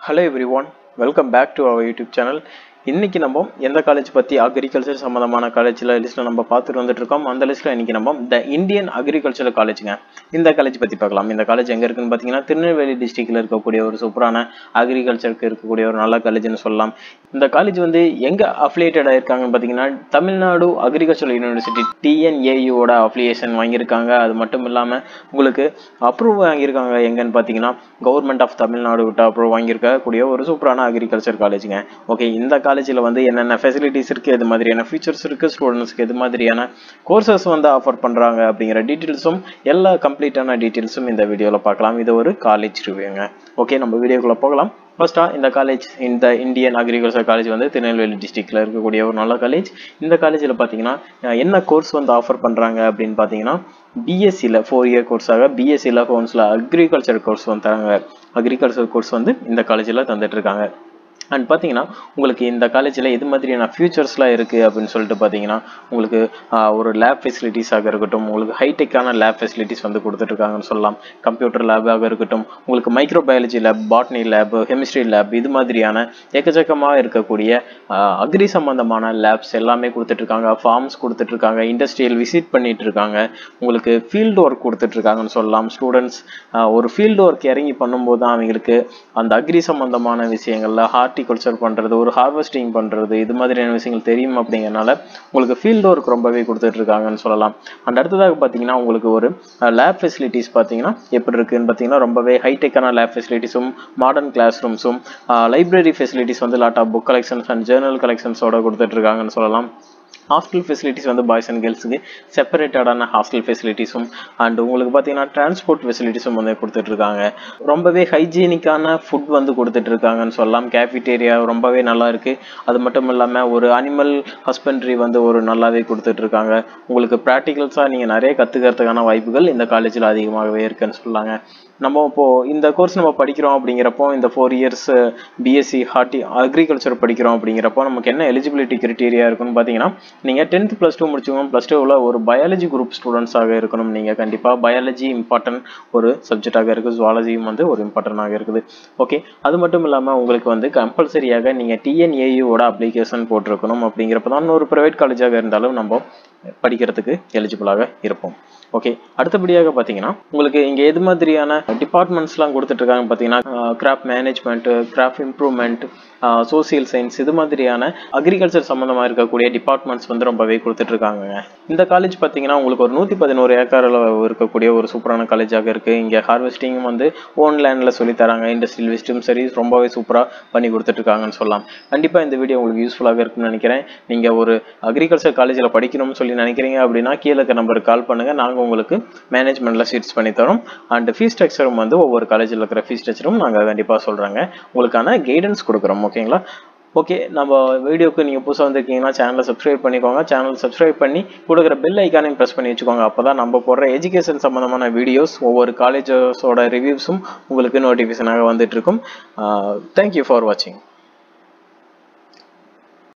Hello everyone, welcome back to our YouTube channel. இன்னைக்கு நம்ம எந்த காலேஜ் பத்தி அக்ரிகல்ச்சர் சம்பந்தமான காலேஜ்ல லிஸ்ட்ல நம்ம பார்த்துட்டு வந்துட்டு இருக்கோம். அந்த லிஸ்ட்ல இன்னைக்கு நம்ம தி இந்தியன் அக்ரிகல்ச்சர் காலேஜ்ங்க. இந்த காலேஜ் பத்தி பார்க்கலாம். இந்த காலேஜ் எங்க இருக்குன்னு பாத்தீங்கன்னா திருநெல்வேலி டிஸ்ட்ரிக்ட்ல இருக்கக்கூடிய ஒரு சூப்பரான அக்ரிகல்ச்சருக்கு இருக்கக்கூடிய ஒரு நல்ல காலேஜ்னு சொல்லலாம். இந்த காலேஜ் வந்து எங்க அஃபிலியேட்டட் ஆயிருக்காங்கன்னு பாத்தீங்கன்னா தமிழ்நாடு அக்ரிகல்ச்சர் யூனிவர்சிட்டி TNAU ஓட அஃபிலியேஷன் வாங்கியிருக்காங்க. அது மட்டும் இல்லாம உங்களுக்கு அப்ரூவ் வாங்கியிருக்காங்க எங்கன்னு பாத்தீங்கன்னா கவர்மெண்ட் ஆஃப் தமிழ்நாடு விட்டு அப்ரூவ் வாங்கியிருக்க கூடிய ஒரு சூப்பரான அக்ரிகல்ச்சர் காலேஜுங்க. ஓகே, இந்த காலேஜ்ல வந்து என்னென்ன ஃபெசிலிட்டிஸ் இருக்கு, எது மாதிரியான ஃபீச்சர்ஸ் இருக்கு, ஸ்டூடெண்ட்ஸ்க்கு எது மாதிரியான கோர்சஸ் வந்து ஆஃபர் பண்றாங்க அப்படிங்கிற டீட்டெயில்ஸும் எல்லா கம்ப்ளீட்டான டீட்டெயில்ஸும் இந்த வீடியோல பார்க்கலாம். இது ஒரு காலேஜ் ரிவ்யூங்க. ஓகே, நம்ம வீடியோக்குள்ள போகலாம். ஃபர்ஸ்டா இந்த காலேஜ், இந்த இந்தியன் அக்ரிகல்ச்சர் காலேஜ் வந்து திருநெல்வேலி டிஸ்ட்ரிக்ட்ல இருக்கக்கூடிய ஒரு நல்ல காலேஜ். இந்த காலேஜ்ல பாத்தீங்கன்னா என்ன கோர்ஸ் வந்து ஆஃபர் பண்றாங்க அப்படின்னு பாத்தீங்கன்னா பிஎஸ்சியில் 4 இயர் கோர்ஸாக பிஎஸ்சியில் அக்கௌண்ட்ஸில் அக்ரிகல்ச்சர் கோர்ஸ் வந்து தராங்க. அக்ரிகல்ச்சர் கோர்ஸ் வந்து இந்த காலேஜில் தந்துட்டு இருக்காங்க. அண்ட் பார்த்தீங்கன்னா உங்களுக்கு இந்த காலேஜில் எது மாதிரியான ஃபியூச்சர்ஸ்லாம் இருக்குது அப்படின்னு சொல்லிட்டு பார்த்தீங்கன்னா உங்களுக்கு ஒரு லேப் ஃபெசிலிட்டிஸாக இருக்கட்டும், உங்களுக்கு ஹைடெக்கான லேப் ஃபெசிலிட்டிஸ் வந்து கொடுத்துட்ருக்காங்கன்னு சொல்லலாம். கம்ப்யூட்டர் லேபாக இருக்கட்டும், உங்களுக்கு microbiology lab, botany lab, chemistry lab, இது மாதிரியான எக்கச்சக்கமாக இருக்கக்கூடிய அக்ரி சம்பந்தமான லேப்ஸ் எல்லாமே கொடுத்துட்ருக்காங்க. ஃபார்ம்ஸ் கொடுத்துட்ருக்காங்க, இண்டஸ்ட்ரியல் விசிட் பண்ணிட்டு இருக்காங்க, உங்களுக்கு ஃபீல்டு ஒர்க் கொடுத்துட்ருக்காங்கன்னு சொல்லலாம். ஸ்டூடெண்ட்ஸ் ஒரு ஃபீல்டு ஒர்க் இறங்கி பண்ணும்போது தான் அவங்களுக்கு அந்த அக்ரி சம்பந்தமான விஷயங்கள்ல ஹார்டிகல்ச்சர் பண்றது, ஒரு ஹார்வெஸ்டிங் பண்றது, இது மாதிரியான விஷயங்கள் தெரியும். அப்படிங்கறனால உங்களுக்கு ஃபீல்ட் ஒர்க் ரொம்பவே கொடுத்துட்டு இருக்காங்கன்னு சொல்லலாம். அண்ட் அடுத்ததாக பாத்தீங்கன்னா உங்களுக்கு ஒரு லேப் ஃபெசிலிட்டிஸ் பாத்தீங்கன்னா எப்படி இருக்குன்னு பாத்தீங்கன்னா ரொம்பவே ஹைடெக்கான லேப் ஃபெசிலிட்டிஸும், மாடர்ன் கிளாஸ் ரூம்ஸும், லைப்ரரி ஃபெசிலிட்டிஸ் வந்து lot of book collections and journal கலெக்ஷன்ஸோட கொடுத்துட்டு இருக்காங்கன்னு சொல்லலாம். ஹாஸ்டல் ஃபெசிலிட்டிஸ் வந்து பாய்ஸ் அண்ட் கேர்ள்ஸுக்கு செப்பரேட்டடான ஹாஸ்டல் ஃபெசிலிட்டிஸும் அண்ட் உங்களுக்கு பார்த்தீங்கன்னா டிரான்ஸ்போர்ட் ஃபெசிலிட்டிஸும் வந்து கொடுத்துட்டு இருக்காங்க. ரொம்பவே ஹைஜீனிக்கான ஃபுட் வந்து கொடுத்துட்டு இருக்காங்கன்னு சொல்லலாம். கேஃபிடேரியா ரொம்பவே நல்லா இருக்கு. அது மட்டும் இல்லாமல் ஒரு அனிமல் ஹஸ்பண்ட்ரி வந்து ஒரு நல்லாவே கொடுத்துட்டு இருக்காங்க. உங்களுக்கு ப்ராக்டிகல்ஸாக நீங்கள் நிறைய கற்றுக்கிறதுக்கான வாய்ப்புகள் இந்த காலேஜில் அதிகமாகவே இருக்குன்னு சொல்லாங்க. நம்ம இப்போ இந்த கோர்ஸ் நம்ம படிக்கிறோம் அப்படிங்கிறப்போ, இந்த 4 இயர்ஸ் பிஎஸ்சி அக்ரிகல்ச்சர் படிக்கிறோம் அப்படிங்கிறப்போ நமக்கு என்ன எலிஜிபிலிட்டி கிரைட்டீரியா இருக்குன்னு பார்த்தீங்கன்னா நீங்கள் 10th +2 முடிச்சுக்கோங்க. +2வில் ஒரு பயாலஜி குரூப் ஸ்டூடெண்ட்ஸாக இருக்கணும். நீங்கள் கண்டிப்பாக பயாலஜி இம்பார்ட்டன்ட் ஒரு சப்ஜெக்டாக இருக்குது. ஜுவாலஜியும் வந்து ஒரு இம்பார்ட்டன்டாக இருக்குது. ஓகே, அது மட்டும் இல்லாமல் உங்களுக்கு வந்து கம்பல்சரியாக நீங்கள் TNAU-ஓட அப்ளிகேஷன் போட்டிருக்கணும். அப்படிங்கிறப்ப தான் ஒரு ப்ரைவேட் காலேஜாக இருந்தாலும் நம்ம படிக்கிறதுக்கு எலிஜிபிளாக இருப்போம். ஓகே, அடுத்தபடியாக பார்த்தீங்கன்னா உங்களுக்கு இங்கே எது மாதிரியான டிபார்ட்மெண்ட்ஸ்லாம் கொடுத்துட்டு இருக்காங்க பார்த்தீங்கன்னா crop management, crop improvement, social science, இது மாதிரியான அக்ரிகல்ச்சர் சம்மந்தமாக இருக்கக்கூடிய டிபார்ட்மெண்ட்ஸ் வந்து ரொம்பவே கொடுத்துட்டு இருக்காங்க. இந்த காலேஜ் பார்த்தீங்கன்னா உங்களுக்கு ஒரு 111 ஏக்கரில் இருக்கக்கூடிய ஒரு சூப்பரான காலேஜாக இருக்குது. இங்கே ஹார்வெஸ்டிங்கும் வந்து ஓன் லேண்டில் சொல்லித்தராங்க. இண்டஸ்ட்ரியல் விசிட்டும் சரி ரொம்பவே சூப்பராக பண்ணி கொடுத்துட்ருக்காங்கன்னு சொல்லலாம். கண்டிப்பாக இந்த வீடியோ உங்களுக்கு யூஸ்ஃபுல்லாக இருக்குன்னு நினைக்கிறேன். நீங்கள் ஒரு அக்ரிகல்ச்சர் காலேஜில் படிக்கணும்னு சொல்லி நினைக்கிறீங்க அப்படின்னா கீழே இருக்க நம்பருக்கு கால் பண்ணுங்கள். நாங்கள் உங்களுக்கு மேனேஜ்மெண்ட்டில் சீட்ஸ் பண்ணி தரோம். அண்ட் ஃபீஸ் ஸ்ட்ரக்சரும் வந்து ஒவ்வொரு காலேஜில் இருக்கிற ஃபீஸ் ஸ்ட்ரக்சரும் நாங்கள் கண்டிப்பாக சொல்கிறாங்க. உங்களுக்கான கைடன்ஸ் கொடுக்குறோம். ஓகேங்களா? ஓகே, நம்ம வீடியோக்கு நீங்கள் புதுசாக வந்திருக்கீங்கன்னா சேனலை சப்ஸ்கிரைப் பண்ணிக்கோங்க. சேனல் சப்ஸ்கிரைப் பண்ணி கொடுக்குற பெல் ஐக்கானையும் ப்ரெஸ் பண்ணி வச்சுக்கோங்க. அப்போ தான் நம்ம போடுற எஜுகேஷன் சம்மந்தமான வீடியோஸ், ஒவ்வொரு காலேஜஸோட ரிவ்யூஸும் உங்களுக்கு நோட்டிஃபிகேஷனாக வந்துட்டு இருக்கும். தேங்க்யூ ஃபார் வாட்சிங்.